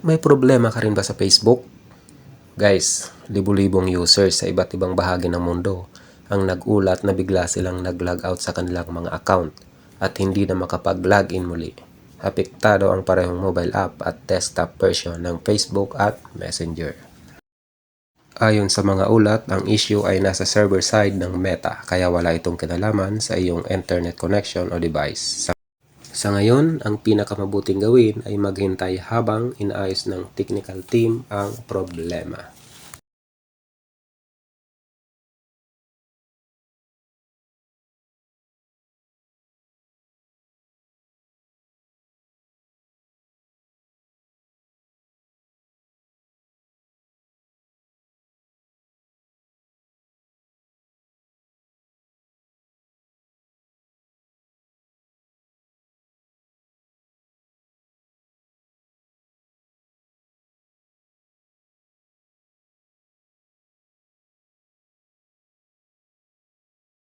May problema ka rin ba sa Facebook? Guys, libu-libong users sa iba't ibang bahagi ng mundo ang nag-ulat na bigla silang nag-log out sa kanilang mga account at hindi na makapag-login muli. Apektado ang parehong mobile app at desktop version ng Facebook at Messenger. Ayon sa mga ulat, ang issue ay nasa server side ng Meta kaya wala itong kinalaman sa iyong internet connection o device. Sa ngayon, ang pinakamabuting gawin ay maghintay habang inaayos ng technical team ang problema.